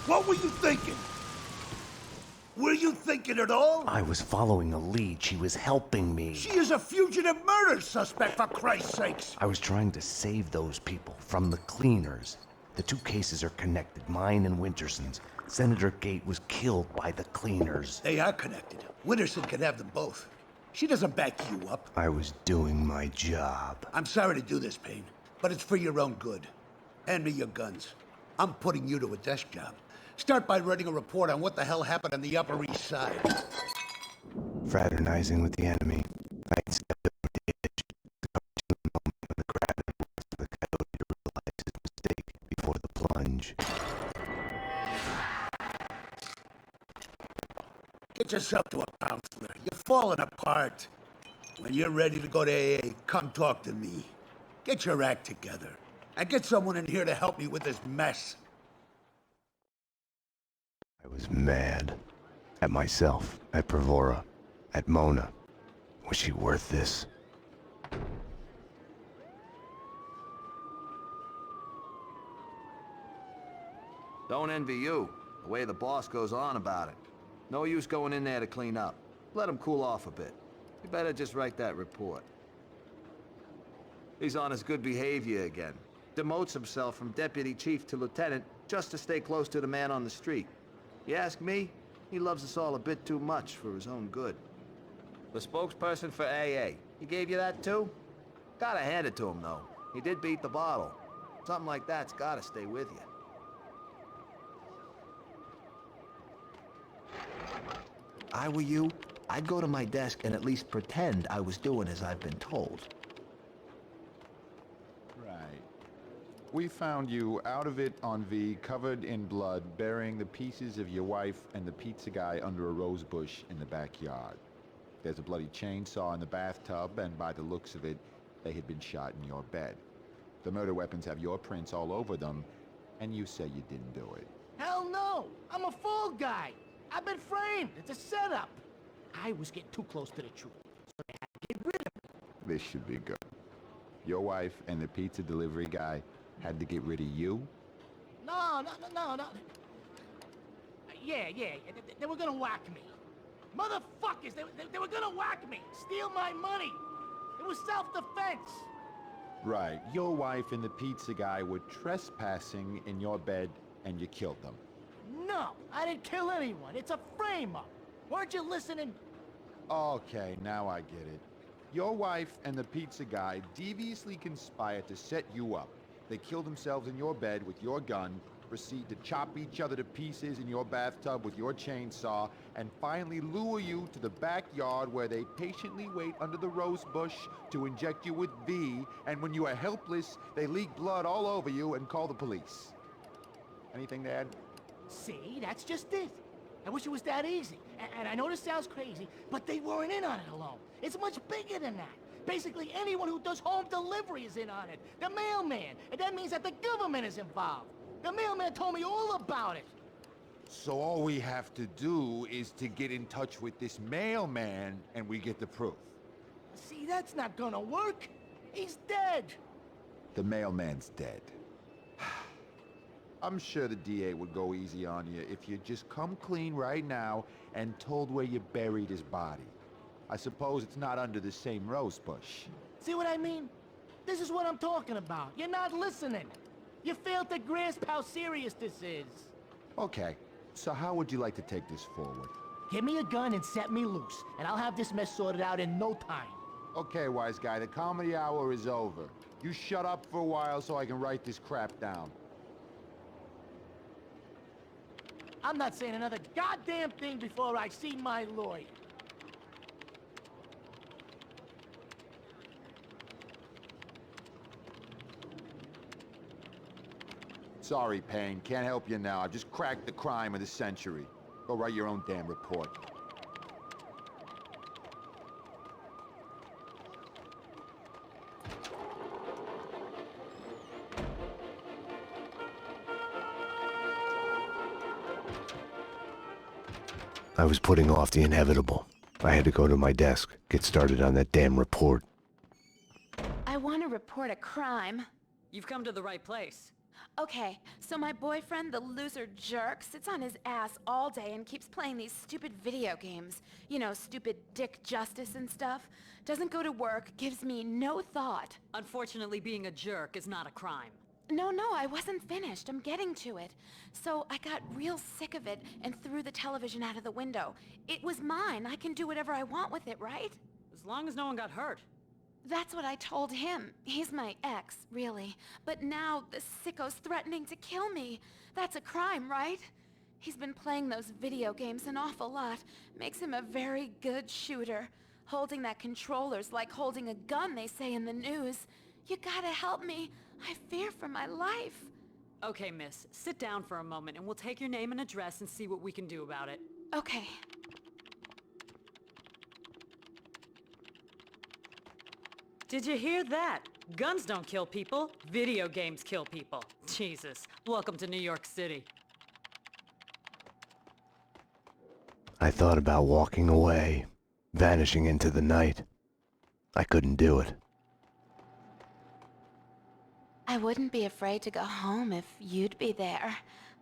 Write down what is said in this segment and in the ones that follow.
What were you thinking? Were you thinking at all? I was following a lead. She was helping me. She is a fugitive murder suspect, for Christ's sakes! I was trying to save those people from the cleaners. The two cases are connected, mine and Winterson's. Senator Gate was killed by the cleaners. They are connected. Winterson can have them both. She doesn't back you up. I was doing my job. I'm sorry to do this, Payne, but it's for your own good. Hand me your guns. I'm putting you to a desk job. Start by writing a report on what the hell happened on the Upper East Side. Fraternizing with the enemy. I stepped over the edge. The cartoon moment when the gravity was for the coyote to realize his mistake before the plunge. Get yourself to a counselor. You're falling apart. When you're ready to go to AA, come talk to me. Get your act together. And get someone in here to help me with this mess. I was mad. At myself, at Bravura, at Mona. Was she worth this? Don't envy you, the way the boss goes on about it. No use going in there to clean up. Let him cool off a bit. You better just write that report. He's on his good behavior again. Demotes himself from deputy chief to lieutenant just to stay close to the man on the street. You ask me, he loves us all a bit too much for his own good. The spokesperson for AA, he gave you that too? Gotta hand it to him though. He did beat the bottle. Something like that's gotta stay with you. I were you, I'd go to my desk and at least pretend I was doing as I've been told. Right. We found you out of it on V, covered in blood, burying the pieces of your wife and the pizza guy under a rose bush in the backyard. There's a bloody chainsaw in the bathtub, and by the looks of it, they had been shot in your bed. The murder weapons have your prints all over them, and you say you didn't do it. Hell no! I'm a fall guy! I've been framed! It's a setup! I was getting too close to the truth, so they had to get rid of me. This should be good. Your wife and the pizza delivery guy had to get rid of you? No. Yeah. They were gonna whack me. Motherfuckers! They were gonna whack me! Steal my money! It was self-defense! Right. Your wife and the pizza guy were trespassing in your bed, and you killed them. No, I didn't kill anyone. It's a frame-up. Weren't you listening? Okay, now I get it. Your wife and the pizza guy deviously conspired to set you up. They killed themselves in your bed with your gun, proceed to chop each other to pieces in your bathtub with your chainsaw, and finally lure you to the backyard where they patiently wait under the rose bush to inject you with V, and when you are helpless, they leak blood all over you and call the police. Anything to add? See, that's just it. I wish it was that easy. And I know this sounds crazy, but they weren't in on it alone. It's much bigger than that. Basically, anyone who does home delivery is in on it. The mailman. And that means that the government is involved. The mailman told me all about it. So all we have to do is to get in touch with this mailman, and we get the proof. See, that's not gonna work. He's dead. The mailman's dead. I'm sure the DA would go easy on you if you just come clean right now and told where you buried his body. I suppose it's not under the same rose bush. See what I mean? This is what I'm talking about. You're not listening. You failed to grasp how serious this is. Okay, so how would you like to take this forward? Give me a gun and set me loose, and I'll have this mess sorted out in no time. Okay, wise guy, the comedy hour is over. You shut up for a while so I can write this crap down. I'm not saying another goddamn thing before I see my lawyer. Sorry, Payne. Can't help you now. I've just cracked the crime of the century. Go write your own damn report. I was putting off the inevitable. I had to go to my desk, get started on that damn report. I want to report a crime. You've come to the right place. Okay, so my boyfriend, the loser jerk, sits on his ass all day and keeps playing these stupid video games. You know, stupid dick justice and stuff. Doesn't go to work, gives me no thought. Unfortunately, being a jerk is not a crime. No, I wasn't finished. I'm getting to it. So I got real sick of it and threw the television out of the window. It was mine. I can do whatever I want with it, right? As long as no one got hurt. That's what I told him. He's my ex, really. But now the sicko's threatening to kill me. That's a crime, right? He's been playing those video games an awful lot. Makes him a very good shooter. Holding that controller's like holding a gun, they say in the news. You gotta help me. I fear for my life. Okay, miss. Sit down for a moment and we'll take your name and address and see what we can do about it. Okay. Did you hear that? Guns don't kill people. Video games kill people. Jesus. Welcome to New York City. I thought about walking away, vanishing into the night. I couldn't do it. I wouldn't be afraid to go home if you'd be there.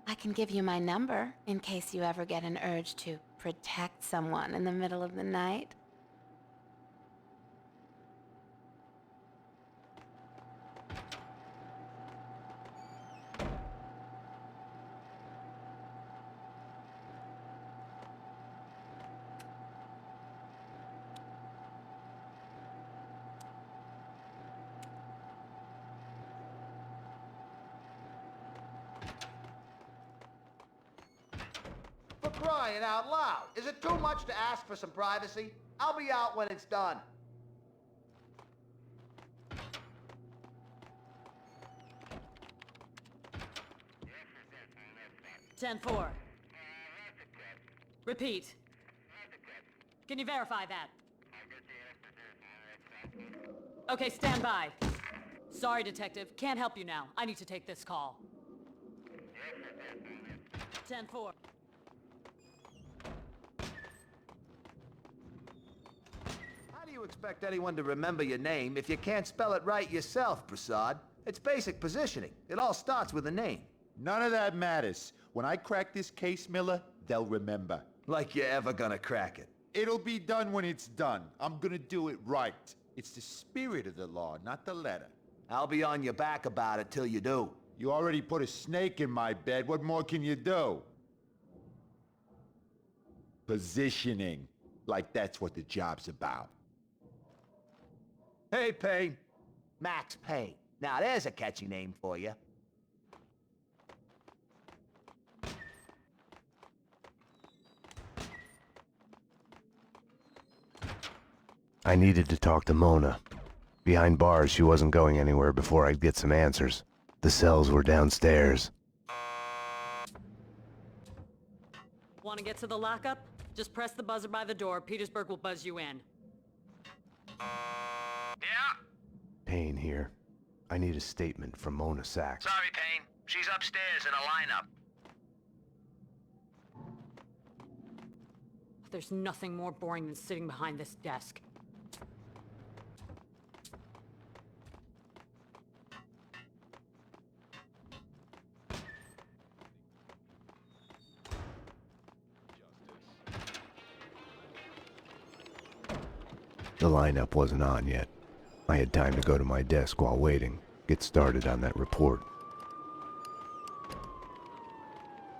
I can give you my number in case you ever get an urge to protect someone in the middle of the night. For crying out loud. Is it too much to ask for some privacy? I'll be out when it's done. Ten four. Repeat. Can you verify that? Okay, stand by. Sorry, detective. Can't help you now. I need to take this call. 10-4. How do you expect anyone to remember your name if you can't spell it right yourself, Prasad? It's basic positioning. It all starts with a name. None of that matters. When I crack this case, Miller, they'll remember. Like you're ever gonna crack it. It'll be done when it's done. I'm gonna do it right. It's the spirit of the law, not the letter. I'll be on your back about it till you do. You already put a snake in my bed. What more can you do? Positioning. Like that's what the job's about. Hey, Payne. Max Payne. Now there's a catchy name for you. I needed to talk to Mona. Behind bars, she wasn't going anywhere before I'd get some answers. The cells were downstairs. Want to get to the lockup? Just press the buzzer by the door. Petersburg will buzz you in. Yeah? Payne here. I need a statement from Mona Sachs. Sorry, Payne. She's upstairs in a lineup. There's nothing more boring than sitting behind this desk. The lineup wasn't on yet. I had time to go to my desk while waiting, get started on that report.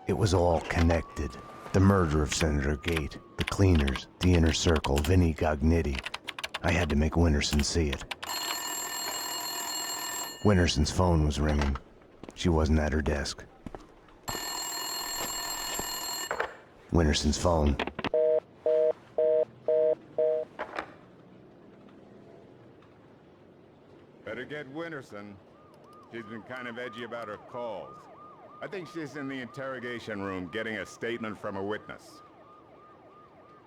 It was all connected. The murder of Senator Gate, the cleaners, the inner circle, Vinnie Gognitti. I had to make Winterson see it. Winterson's phone was ringing. She wasn't at her desk. Winterson's phone. Better get Winterson. She's been kind of edgy about her calls. I think she's in the interrogation room getting a statement from a witness.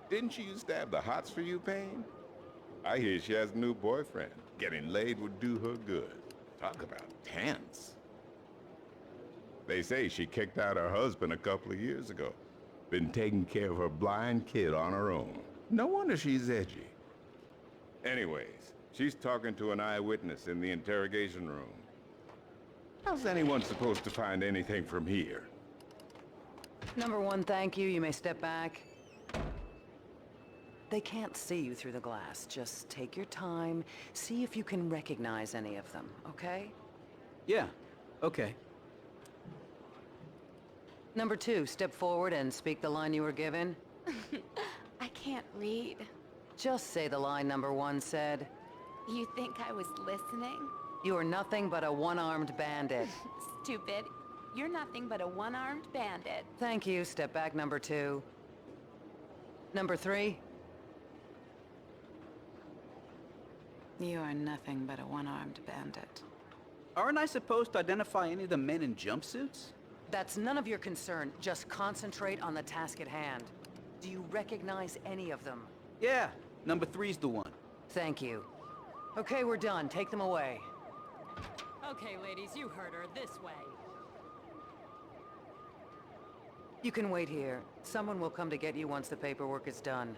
Didn't she used to have the hots for you, Payne? I hear she has a new boyfriend. Getting laid would do her good. Talk about tense. They say she kicked out her husband a couple of years ago. Been taking care of her blind kid on her own. No wonder she's edgy. Anyways, she's talking to an eyewitness in the interrogation room. How's anyone supposed to find anything from here? Number one, thank you. You may step back. They can't see you through the glass. Just take your time. See if you can recognize any of them, okay? Yeah, okay. Number two, step forward and speak the line you were given. I can't read. Just say the line number one said. You think I was listening? You are nothing but a one-armed bandit. Stupid. You're nothing but a one-armed bandit. Thank you. Step back, number two. Number three. You are nothing but a one-armed bandit. Aren't I supposed to identify any of the men in jumpsuits? That's none of your concern. Just concentrate on the task at hand. Do you recognize any of them? Yeah, number three's the one. Thank you. Okay, we're done. Take them away. Okay, ladies, you heard her. This way. You can wait here. Someone will come to get you once the paperwork is done.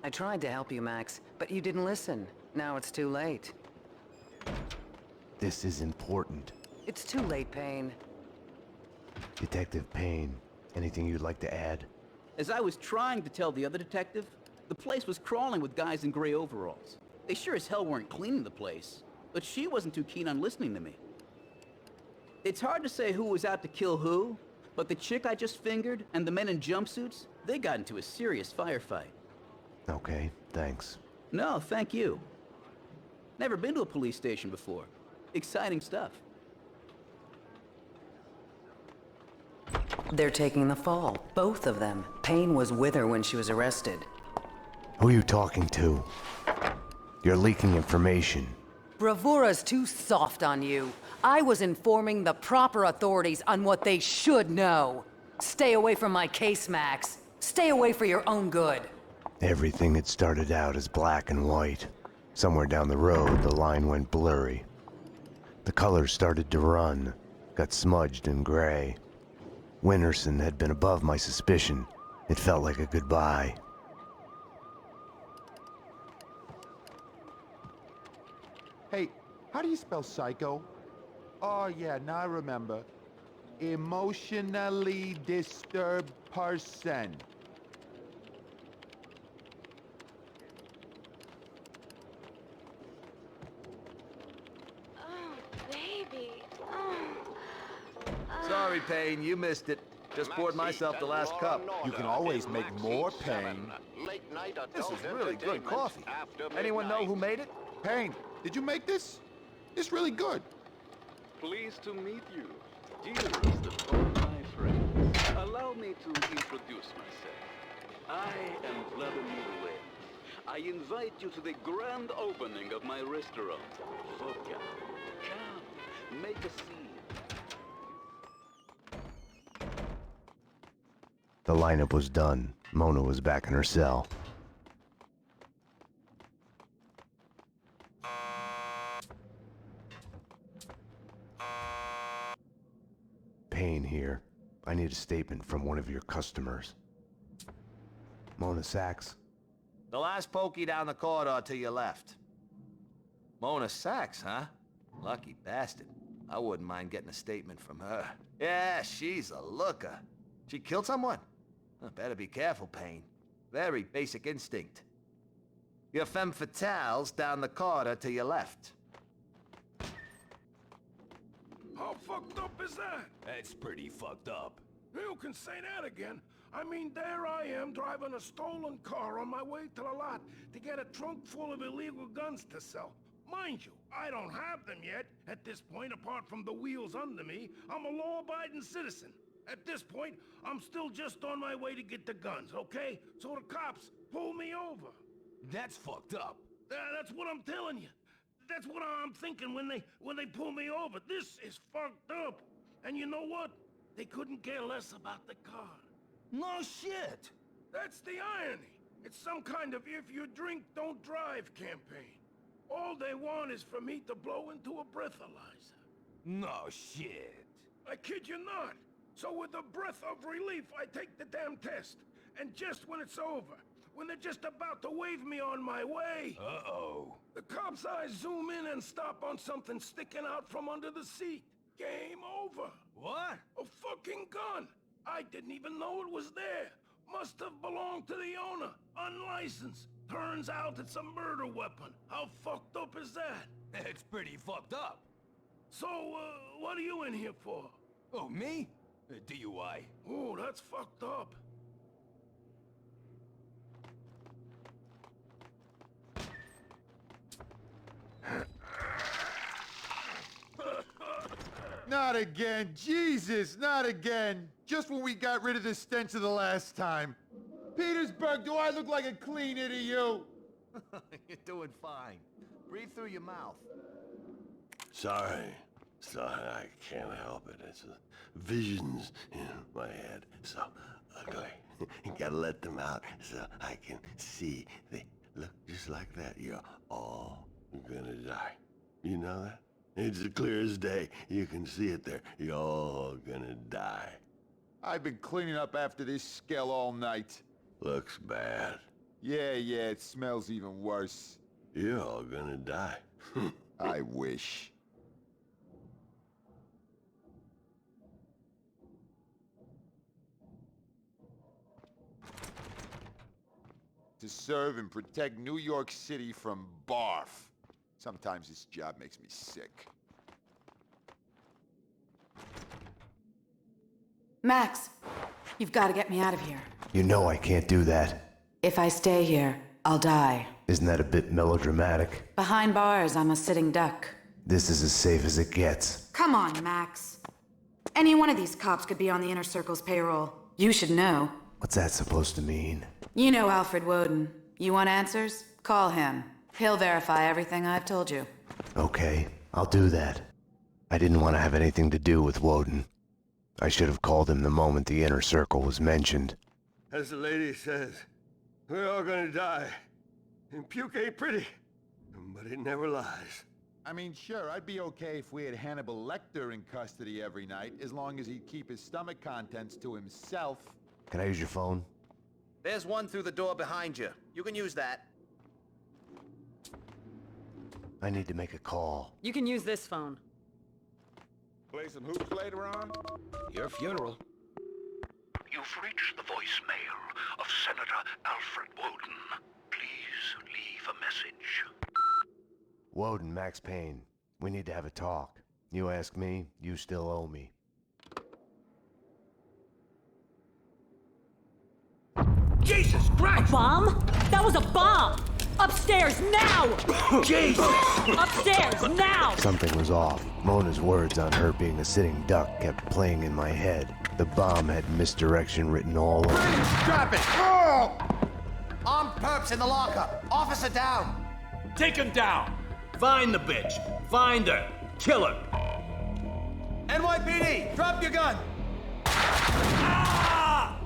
I tried to help you, Max, but you didn't listen. Now it's too late. This is important. It's too late, Payne. Detective Payne, anything you'd like to add? As I was trying to tell the other detective, the place was crawling with guys in gray overalls. They sure as hell weren't cleaning the place, but she wasn't too keen on listening to me. It's hard to say who was out to kill who, but the chick I just fingered and the men in jumpsuits, they got into a serious firefight. Okay, thanks. No, thank you. Never been to a police station before. Exciting stuff. They're taking the fall, both of them. Payne was with her when she was arrested. Who are you talking to? You're leaking information. Bravura's too soft on you. I was informing the proper authorities on what they should know. Stay away from my case, Max. Stay away for your own good. Everything had started out as black and white. Somewhere down the road, the line went blurry. The colors started to run, got smudged and gray. Winterson had been above my suspicion. It felt like a goodbye. Hey, how do you spell psycho? Oh yeah, now I remember. Emotionally disturbed person. Oh, baby. Sorry, Payne, you missed it. Just poured myself the last cup. You can always make more, Payne. This is really good coffee. Anyone know who made it? Payne, did you make this? It's really good. Pleased to meet you, dearest of all my friends. Allow me to introduce myself. I am Vladimir Wen. I invite you to the grand opening of my restaurant, Vodka. Come, make a scene. The lineup was done. Mona was back in her cell. Payne here. I need a statement from one of your customers. Mona Sachs? The last pokey down the corridor to your left. Mona Sachs, huh? Lucky bastard. I wouldn't mind getting a statement from her. Yeah, she's a looker. She killed someone? Better be careful, Payne. Very basic instinct. Your femme fatale's down the corridor to your left. How fucked up is that? That's pretty fucked up. You can say that again. I mean, there I am driving a stolen car on my way to the lot to get a trunk full of illegal guns to sell. Mind you, I don't have them yet. At this point, apart from the wheels under me, I'm a law-abiding citizen. At this point, I'm still just on my way to get the guns, okay? So the cops pull me over. That's fucked up. That's what I'm telling you. That's what I'm thinking when they pull me over. This is fucked up. And you know what? They couldn't care less about the car. No shit. That's the irony. It's some kind of if you drink, don't drive campaign. All they want is for me to blow into a breathalyzer. No shit. I kid you not. So with a breath of relief, I take the damn test. And just when it's over, when they're just about to wave me on my way. Uh-oh. The cop's eyes zoom in and stop on something sticking out from under the seat. Game over. What? A fucking gun. I didn't even know it was there. Must have belonged to the owner. Unlicensed. Turns out it's a murder weapon. How fucked up is that? It's pretty fucked up. So, what are you in here for? Oh, me? DUI. Oh, that's fucked up. Not again. Jesus, not again. Just when we got rid of the stench of the last time. Petersburg, do I look like a cleaner to you? You're doing fine. Breathe through your mouth. Sorry. I can't help it. It's visions in my head. So ugly. You gotta let them out so I can see. They look just like that. You're all gonna die. You know that? It's as clear as day. You can see it there. You're all gonna die. I've been cleaning up after this skell all night. Looks bad. Yeah, it smells even worse. You're all gonna die. I wish. To serve and protect New York City from barf. Sometimes this job makes me sick. Max, you've got to get me out of here. You know I can't do that. If I stay here, I'll die. Isn't that a bit melodramatic? Behind bars, I'm a sitting duck. This is as safe as it gets. Come on, Max. Any one of these cops could be on the Inner Circle's payroll. You should know. What's that supposed to mean? You know Alfred Woden. You want answers? Call him. He'll verify everything I've told you. Okay, I'll do that. I didn't want to have anything to do with Woden. I should have called him the moment the Inner Circle was mentioned. As the lady says, we're all gonna die. And puke ain't pretty, but it never lies. I mean, sure, I'd be okay if we had Hannibal Lecter in custody every night, as long as he'd keep his stomach contents to himself. Can I use your phone? There's one through the door behind you. You can use that. I need to make a call. You can use this phone. Play some hoops later on? Your funeral. You've reached the voicemail of Senator Alfred Woden. Please leave a message. Woden, Max Payne. We need to have a talk. You ask me, you still owe me. Jesus Christ! A bomb? That was a bomb! Upstairs now! Jesus! Upstairs now! Something was off. Mona's words on her being a sitting duck kept playing in my head. The bomb had misdirection written all over it. Drop it! Oh! Armed perps in the locker. Officer down. Take him down. Find the bitch. Find her. Kill her. NYPD, drop your gun. Ah!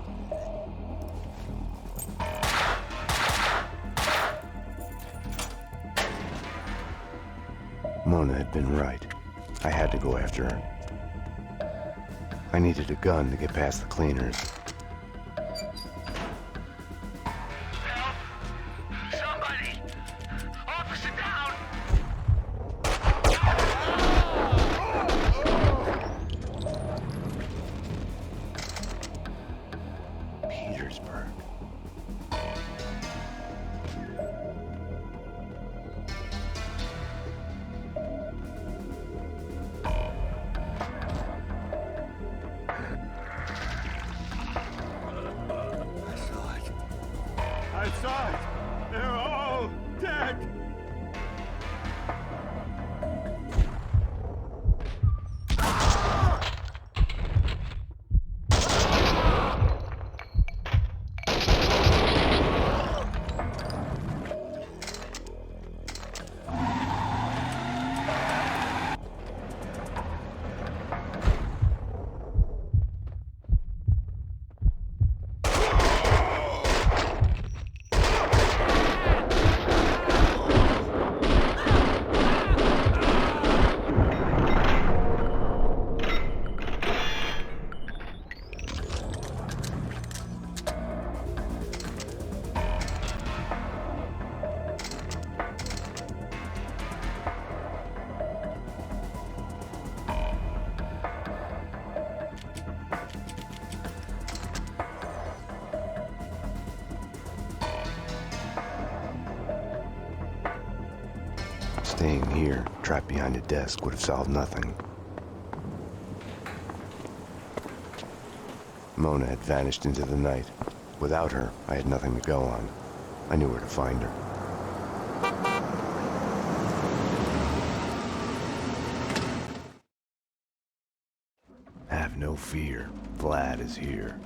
Mona had been right. I had to go after her. I needed a gun to get past the cleaners. Help! Somebody! Officer down! Petersburg. Staying here, trapped behind a desk, would have solved nothing. Mona had vanished into the night. Without her, I had nothing to go on. I knew where to find her. Have no fear. Vlad is here.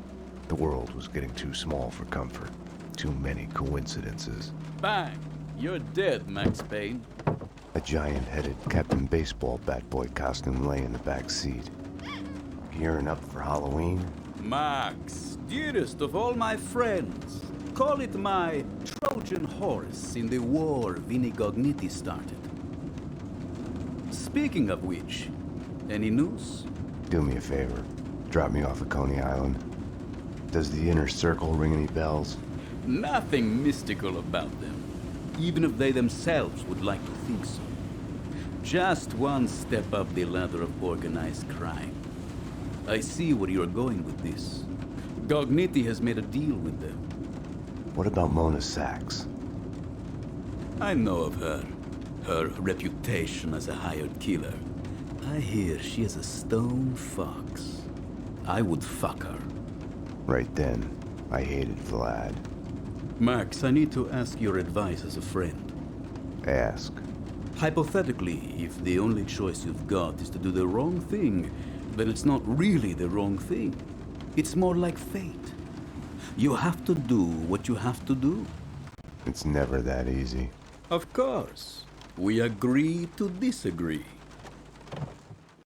The world was getting too small for comfort. Too many coincidences. Bang! You're dead, Max Payne. A giant-headed Captain Baseball bat boy costume lay in the back seat. Gearing up for Halloween? Max, dearest of all my friends. Call it my Trojan horse in the war Vinigogniti started. Speaking of which, any news? Do me a favor. Drop me off at Coney Island. Does the inner circle ring any bells? Nothing mystical about them, even if they themselves would like to think so. Just one step up the ladder of organized crime. I see where you're going with this. Gogniti has made a deal with them. What about Mona Sachs? I know of her. Her reputation as a hired killer. I hear she is a stone fox. I would fuck her. Right then, I hated Vlad. Max, I need to ask your advice as a friend. Ask. Hypothetically, if the only choice you've got is to do the wrong thing, then it's not really the wrong thing. It's more like fate. You have to do what you have to do. It's never that easy. Of course. We agree to disagree.